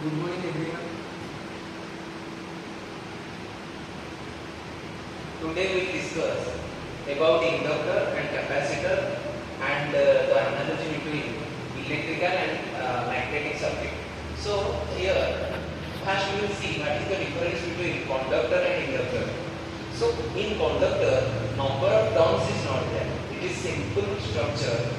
Good morning everyone. Today we will discuss about inductor and capacitor and the analogy between electrical and magnetic circuit. So here first we will see what is the difference between conductor and inductor. So in conductor number of turns is not there. It is simple structure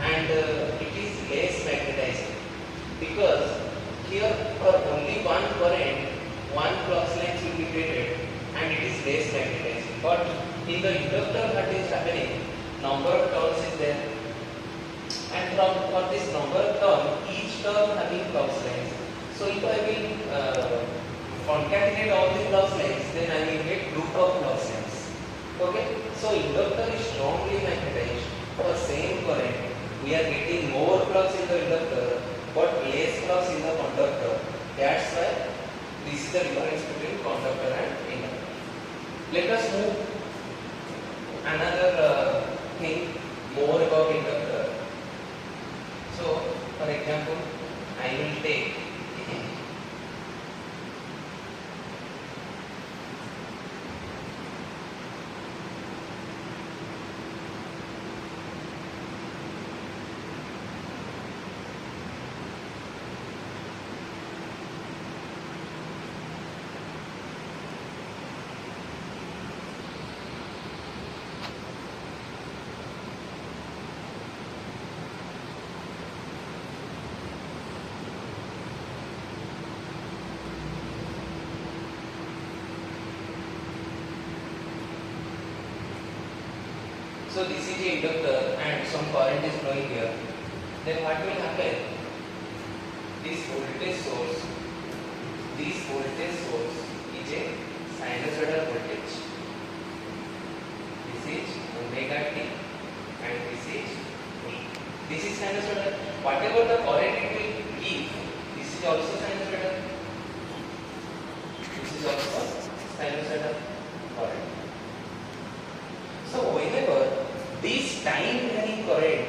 and it is less magnetized because here for only one current one flux lines will be created and it is less magnetized. But in the inductor what is happening, number of turns is there and for this number of turn each turn having flux lines. So if I will concatenate all the flux lines, then I will get group of flux lines. Okay, so inductor is strongly magnetized. For same current we are getting more flux in the inductor but less flux in the conductor. That's why this is the difference between conductor and inductor. Let us move another thing more about inductor. So, for example, I will take so this is the inductor and some current is flowing here. Then what will happen? This voltage source is a sinusoidal voltage. This is omega t and this is V. This is sinusoidal. Whatever the current it will give, this is also sinusoidal. This is also sinusoidal current. So whenever this time varying current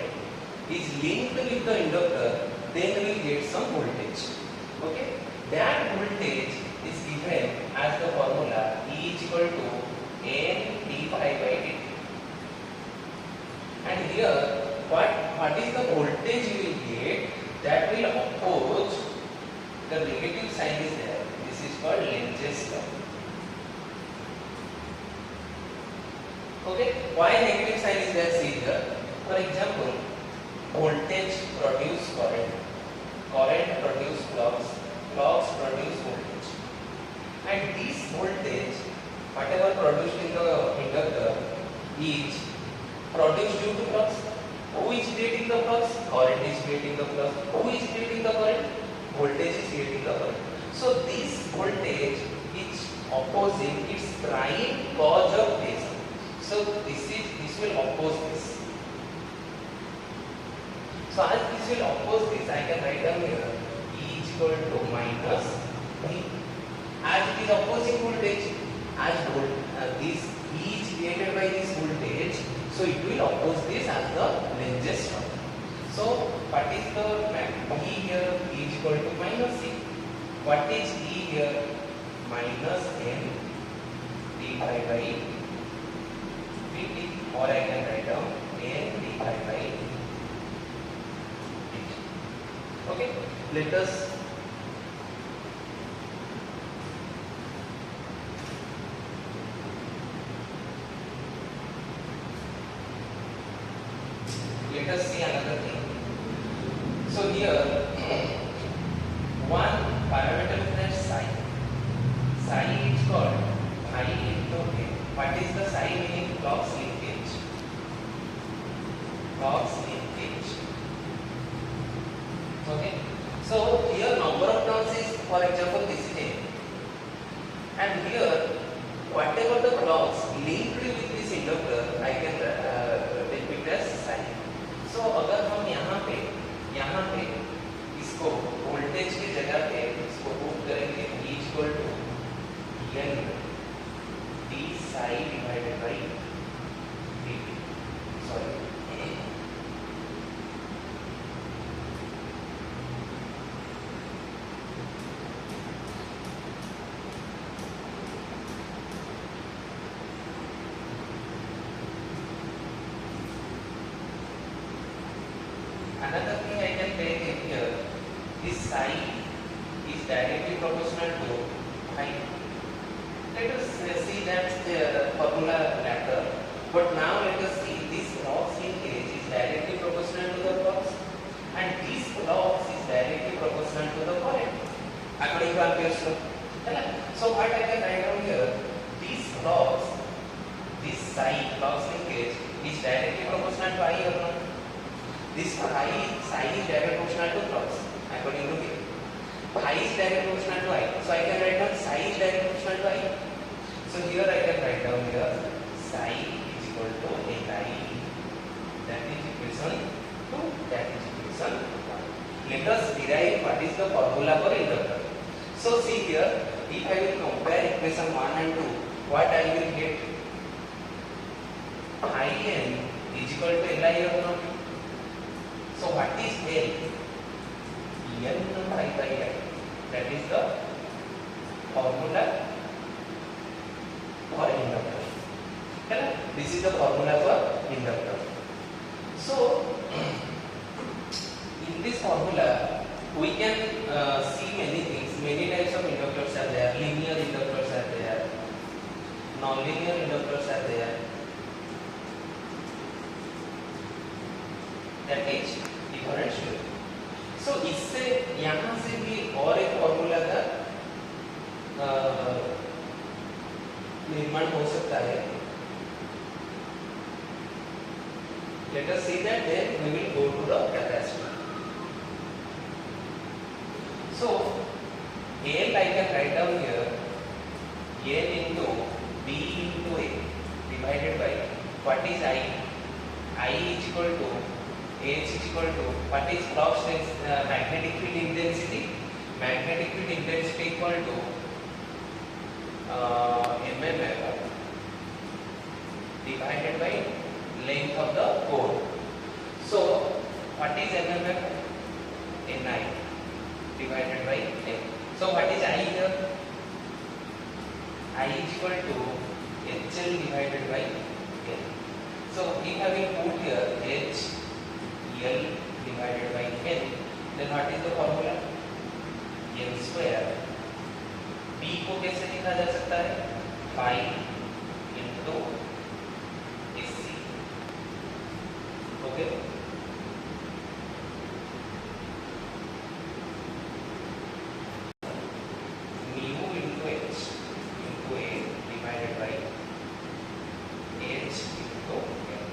is linked with the inductor, then we will get some voltage. Okay, that voltage is given as the formula E is equal to N d phi by dt. And here, what is the voltage you will get that will oppose the negative sign is there. This is called Lenz's law. Okay, why negative sign is there? See here. For example, voltage produce current, current produce flux, flux produce voltage, and this voltage, whatever produced in the inductor, is produced due to flux. Who is creating the flux? Current is creating the flux. Who is creating the current? Voltage is creating the current. So this voltage is opposing its prime cause of this. So this will oppose this. So as this will oppose this, I can write down here E is equal to minus V. As it is opposing voltage, as this E is created by this voltage, so it will oppose this as the Lenz's law. So what is the E here? E is equal to minus C. What is E here? Minus N d phi by dt, or I can write down N d phi by dt. Okay, let us see another thing. So here one parameter is that psi. Psi is called phi into N. What is the psi meaning? Flux linkage. Flux linkage. Okay. So here number of turns is, for example, this is N. And here whatever the flux linked with this inductor, I can depict as psi. So अगर हम यहाँ पे इसको voltage की जगह पे इसको put करेंगे E equal to N d psi divided by dt. Sorry. another thing I can take in here, this psi is directly proportional to phi. Let us see that formula later. But now let us see this Rock's linkage is directly proportional to the flux, and this flux is directly proportional to the current according to Ampere's law. So what I can write down here, this flux, this psi flux linkage is directly proportional to I or not? This psi is directly proportional to flux according to here. Phi is directly proportional to I. So I can write down psi is directly proportional to I. So here I can write down here psi is equal to Li. That is equation 2. That is equation 1. Let us derive what is the formula for inductor. So see here, if I will compare equation 1 and 2, what I will get? Phi n is equal to Li or not? So what is L? N phi by I. That is the formula for inductor. This is the formula for inductor. So in this formula we can see many things. Many types of inductors are there. Linear inductors are there. Non-linear inductors are there. That is differential. So इससे यहाँ से भी और एक formula का निर्माण हो सकता है. Let us see that, then we will go to the capacitor. So L I can write down here N into B into A divided by what is I? I is equal to H is equal to what is flux magnetic field intensity? Magnetic field intensity equal to mmf divided by length of the core. So what is mmf? Ni divided by L. So what is I here? I is equal to HL divided by L. So if I will put here H L divided by L, then what is the formula? L square. B को कैसे लिखा जा सकता है? Phi into SC. Okay. Mu into H into A divided by H into L.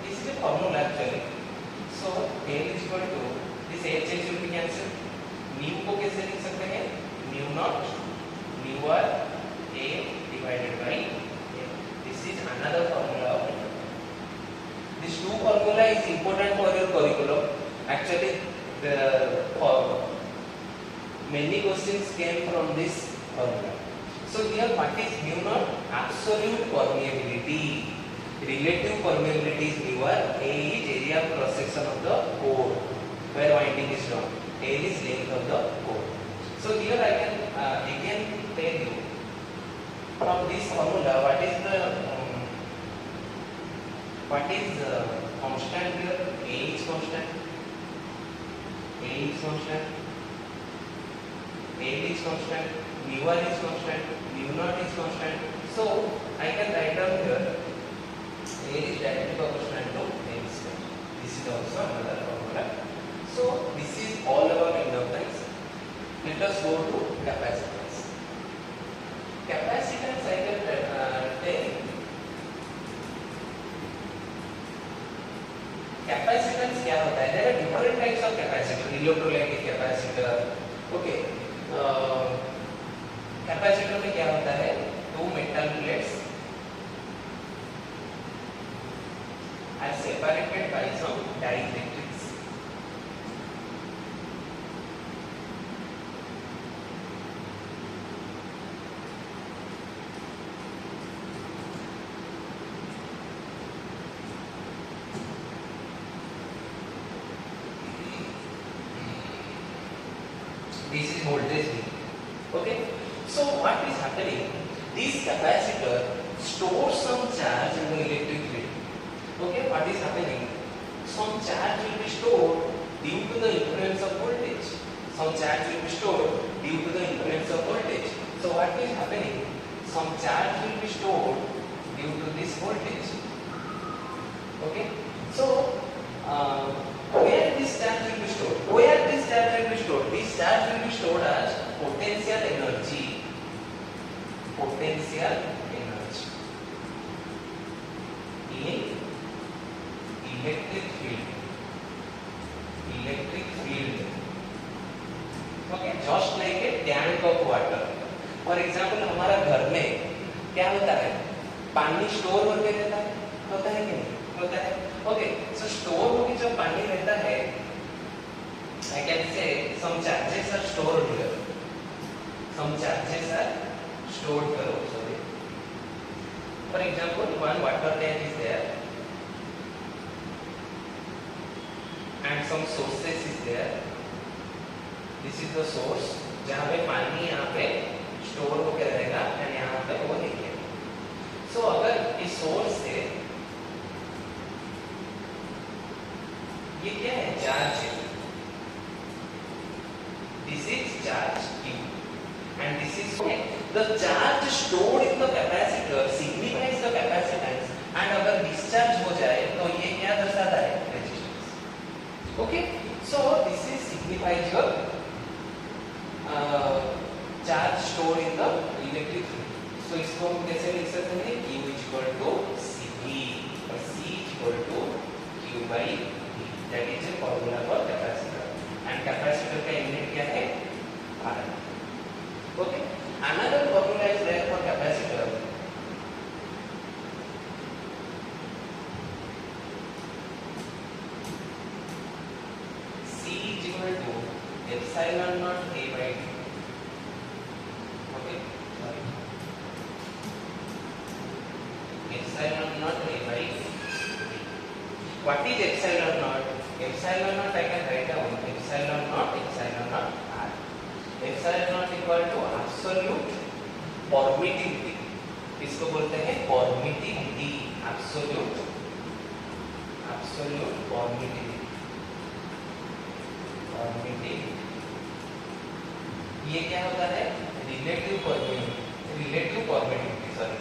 This is the formula actually. So L is equal to this H will be cancelled. Mu को कैसे लिख सकते हैं? Mu naught mu r A divided by L. This is another formula of inductor. This two formula is important for your curriculum. Actually, many questions came from this formula. So here what is mu naught? Absolute permeability. Relative permeability is mu r. A is area of cross section of the core where winding is drawn. L is length of the core. So here I can again tell you from this formula what is constant here. A is constant. A is constant. L is constant. Mu r is constant. Mu naught is constant. So I can write down here A is directly proportional to L square. This is also another formula. So this is all about inductance. Let us go to capacitance. Capacitance I can tell. Capacitance क्या होता है? There are different types of capacitor. Electrolytic capacitor. Okay. Capacitor में क्या होता है? Two metal plates are separated by some dielectrics. This is voltage V. Okay. So what is happening? This capacitor stores some charge in the electric field. Okay. What is happening? Some charge will be stored due to the influence of voltage. Some charge will be stored due to the influence of voltage. So what is happening? Some charge will be stored due to this voltage. Okay. So where this charge will be stored? Where this charge will be stored? This charge will be stored as potential energy. Potential energy in electric field. Electric field. Okay, just like a tank of water. For example, हमारा घर में क्या होता है? पानी store होके रहता है, होता है कि नहीं? होता है. Okay, so स्टोर होके जो पानी रहता है, I can say some charges are stored here. Some charges are stored here also. For example, one water tank is there, and some sources is there. This is the source जहाँ पे पानी यहाँ पे स्टोर होकर रहेगा और यहाँ पे वो लिखे. So अगर इस सोर्स से ये क्या है? चार्ज है. This is charge Q and this is the charge stored in the capacitor signifies the capacitance and अगर discharge हो जाए तो ये क्या दर्शाता है? Resistance. Okay, so this is signifies your charge stored in the electric field. So इसको हम कैसे लिख सकते हैं? Q is equal to CV और C is equal to Q by V. That is a formula for capacitor. And capacitor का unit क्या है? Current. Okay. Another formula is there for capacitor. C is equal to epsilon naught A by D. Okay. Sorry. Epsilon naught A by D. What is epsilon naught? Epsilon naught I can write down. Epsilon naught R. Epsilon naught equal to absolute permittivity. इसको बोलते हैं permittivity. Absolute permittivity. ये क्या होता है? Relative permittivity. Sorry.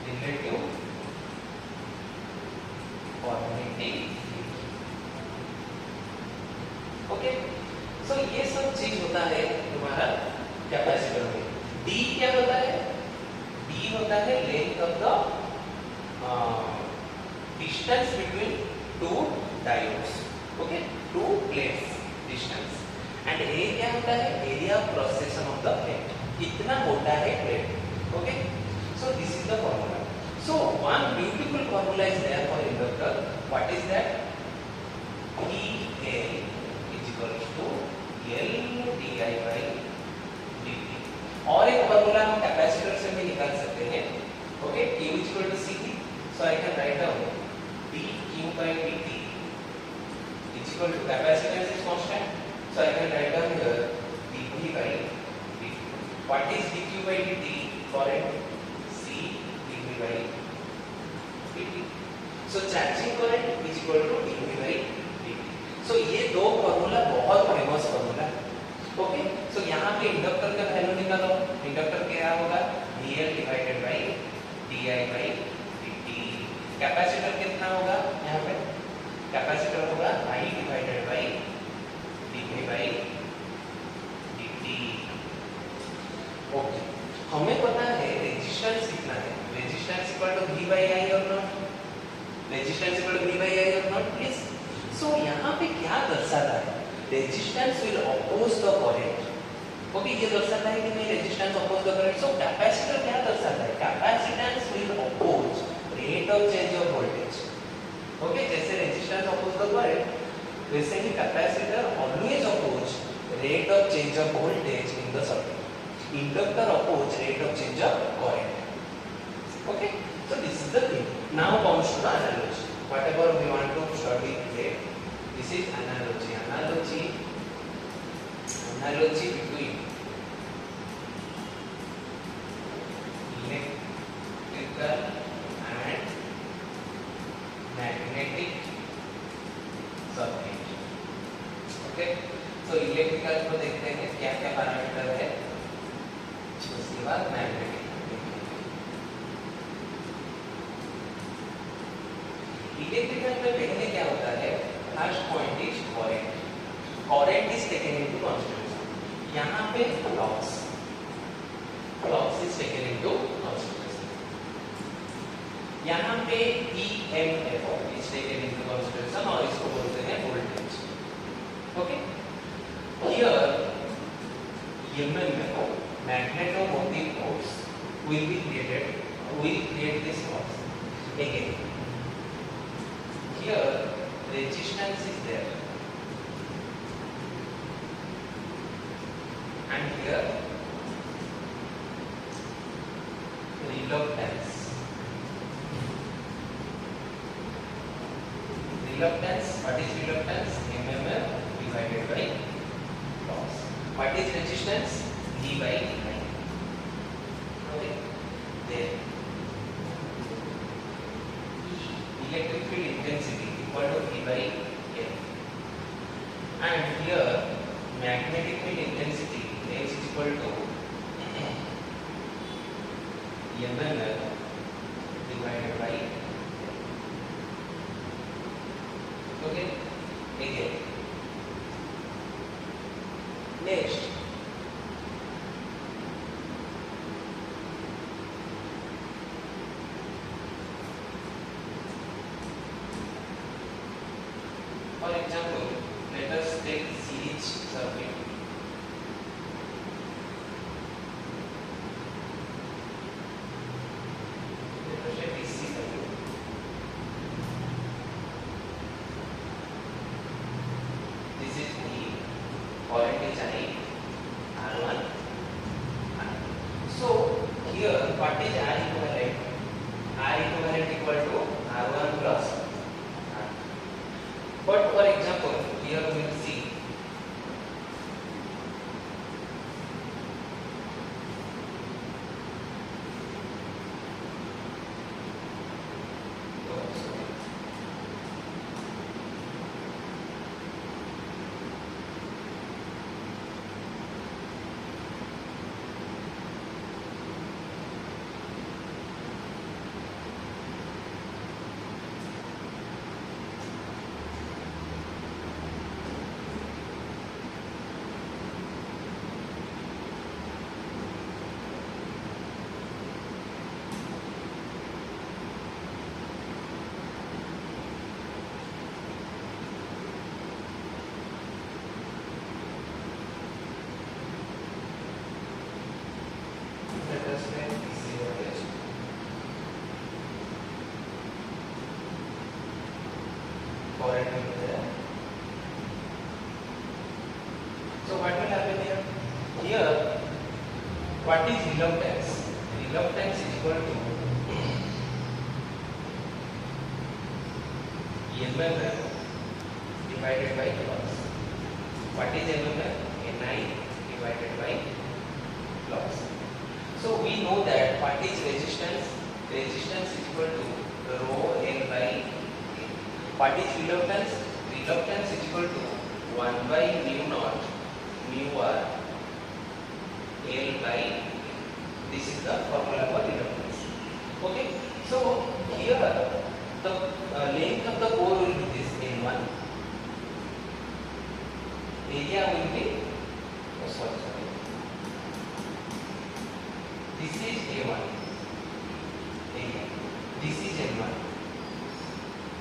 Relative permittivity. Okay. So ये सब चीज होता है तुम्हारा कैपेसिटर में. D क्या होता है? D होता है length of the distance between two diodes. Okay, two plates distance. And A क्या होता है? Area of cross section of the plate. कितना मोटा है plate. Okay, so this is the formula. So one beautiful formula is there for inductor. What is that? EL is equal to L di by dt. और एक formula हम capacitor से भी निकाल सकते हैं. Okay, Q is equal to C. So I can write down dQ by dt is equal to capacitance is constant. So I can write down here dV by dt. What is dQ by dt? For it C dV by dt. So charging current is equal to dV by dt. So ये दो formula बहुत famous formula. Okay, सो यहाँ पे inductor का value निकालो. Inductor क्या होगा? VL divided by DI by dt. Capacitor कितना होगा? यहाँ पे कैपेसिटर होगा I divided by dV by dt. Okay, हमें पता है रेजिस्टेंस कितना है. Resistance equal to V by I और not. Resistance equal to V by I और नॉट प्लीज. सो यहाँ पे क्या दर्शाता है? Resistance will oppose the current. Okay, ये दर्शाता है कि नहीं resistance oppose the current. So capacitor क्या दर्शाता है? Capacitance will oppose rate of change of voltage. Okay, जैसे रेजिस्टेंस अपोज द करंट, वैसे ही capacitor always oppose rate of change of voltage in the circuit. Inductor oppose rate of change of current. Okay, so this is the thing. Now comes to the analogy. Whatever we want to study today, this is analogy. Analogy between electrical and magnetic circuit. are magnetic. Electrical में पहले क्या होता है, first point is current. Current is taken into consideration. यहाँ पे flux is taken into consideration. यहाँ पे EMF is taken into consideration और इसको बोलते हैं voltage. Okay, here EMF, magnetic force, will create this force. Again, here resistance is there, and here reluctance. What is reluctance? MMF divided by loss. What is resistance? V by I. Okay, there. Electric field intensity equal to V by L. And here magnetic field intensity is equal to MMF divided by. Okay, again. Next, for example, let us take series circuit. Let us take DC circuit. This is E, current is I, R1, R. So here what is R equivalent? R equivalent equal to R1 plus R. But for example, here we will see current will be there. So what will happen here? Here, what is reluctance? Reluctance is equal to MMF divided by loss. What is MMF? Ni divided by loss. So we know that what is resistance? Resistance is equal to rho L by A. What is reluctance? Reluctance is equal to 1 by mu naught mu r L by A. This is the formula for reluctance. Okay. So here the length of the core will be this N1. Area will be sorry. This is A1. Area. This is N1.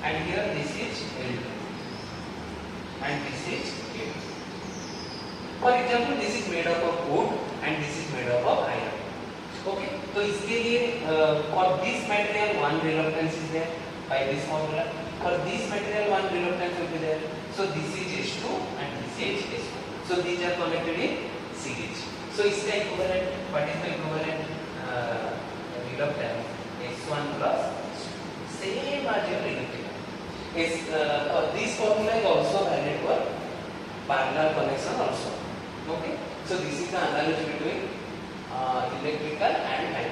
And here this is L2. And this is A2. For example, this is made up of wood and this is made up of iron. Okay. तो इसके लिए for this material one reluctance is there by this formula. For this material one reluctance will be there. So this is H2 and this is H2. So these are connected in series. So इसका equivalent, what is the equivalent reluctance? S1 plus same as your electrical. This formula is also valid for parallel connection also. Okay. So this is the analogy between electrical and magnetic.